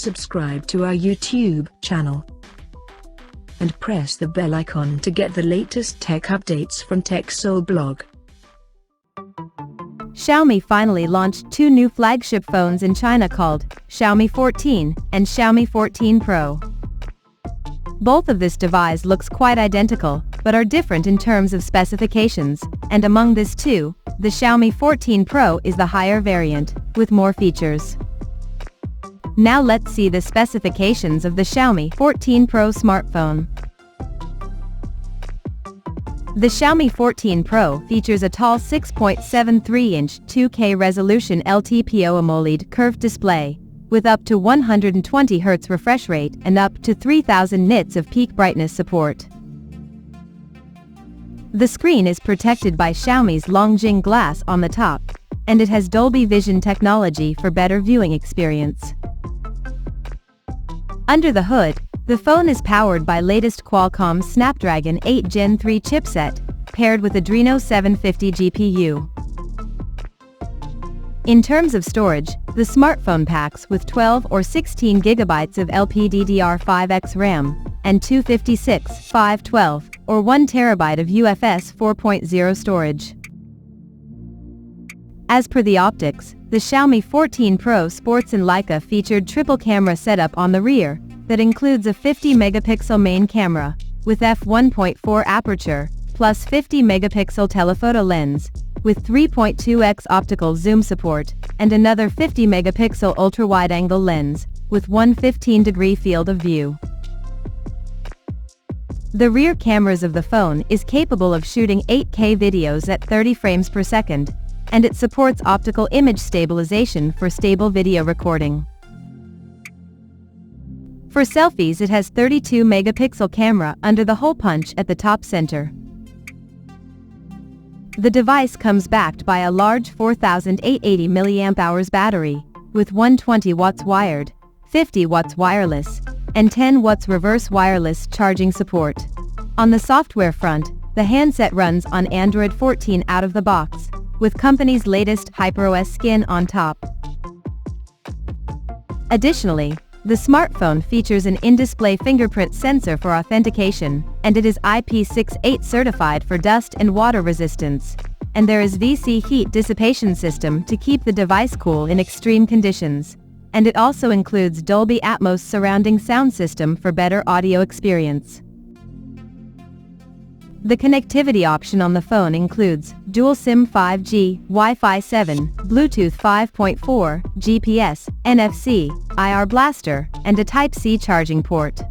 subscribe to our YouTube channel and press the bell icon to get the latest tech updates from TechSole Blog. Xiaomi finally launched two new flagship phones in China called Xiaomi 14 and Xiaomi 14 Pro. Both of this device looks quite identical, but are different in terms of specifications, and among these two, the Xiaomi 14 Pro is the higher variant, with more features. Now let's see the specifications of the Xiaomi 14 Pro smartphone. The Xiaomi 14 Pro features a tall 6.73-inch 2K resolution LTPO AMOLED curved display, with up to 120 Hz refresh rate and up to 3000 nits of peak brightness support. The screen is protected by Xiaomi's Longjing glass on the top, and it has Dolby Vision technology for better viewing experience. Under the hood, the phone is powered by latest Qualcomm Snapdragon 8 Gen 3 chipset, paired with Adreno 750 GPU. In terms of storage, the smartphone packs with 12 or 16 GB of LPDDR5X RAM, and 256, 512, or 1 TB of UFS 4.0 storage. As per the optics, the Xiaomi 14 Pro sports an Leica featured triple camera setup on the rear, that includes a 50-megapixel main camera, with f1.4 aperture, plus 50-megapixel telephoto lens, with 3.2x optical zoom support, and another 50-megapixel ultra-wide-angle lens, with 115-degree field of view. The rear cameras of the phone is capable of shooting 8K videos at 30 frames per second, and it supports optical image stabilization for stable video recording. For selfies, it has 32-megapixel camera under the hole punch at the top center. The device comes backed by a large 4880 mAh battery, with 120 watts wired, 50 watts wireless, and 10 watts reverse wireless charging support. On the software front, the handset runs on Android 14 out of the box, with company's latest HyperOS skin on top. Additionally, the smartphone features an in-display fingerprint sensor for authentication, and it is IP68 certified for dust and water resistance, and there is VC heat dissipation system to keep the device cool in extreme conditions, and it also includes Dolby Atmos surrounding sound system for better audio experience. The connectivity option on the phone includes dual SIM 5G, Wi-Fi 7, Bluetooth 5.4, GPS, NFC, IR blaster, and a Type-C charging port.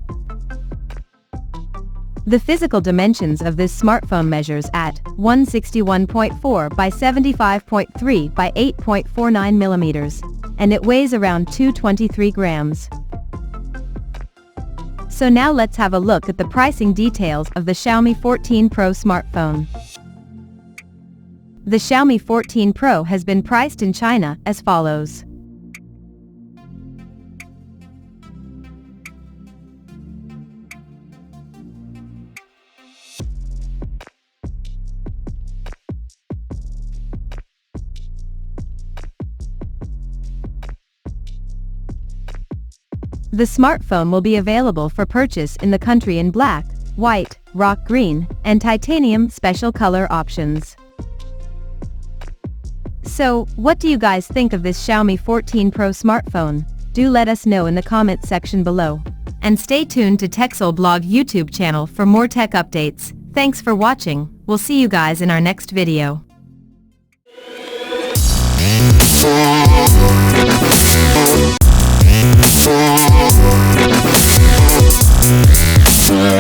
The physical dimensions of this smartphone measures at 161.4 by 75.3 by 8.49 millimeters, and it weighs around 223 grams. So now let's have a look at the pricing details of the Xiaomi 14 Pro smartphone. The Xiaomi 14 Pro has been priced in China as follows. The smartphone will be available for purchase in the country in black, white, rock green, and titanium special color options. So, what do you guys think of this Xiaomi 14 Pro smartphone? Do let us know in the comments section below. And stay tuned to TechSole Blog YouTube channel for more tech updates. Thanks for watching. We'll see you guys in our next video. Yeah.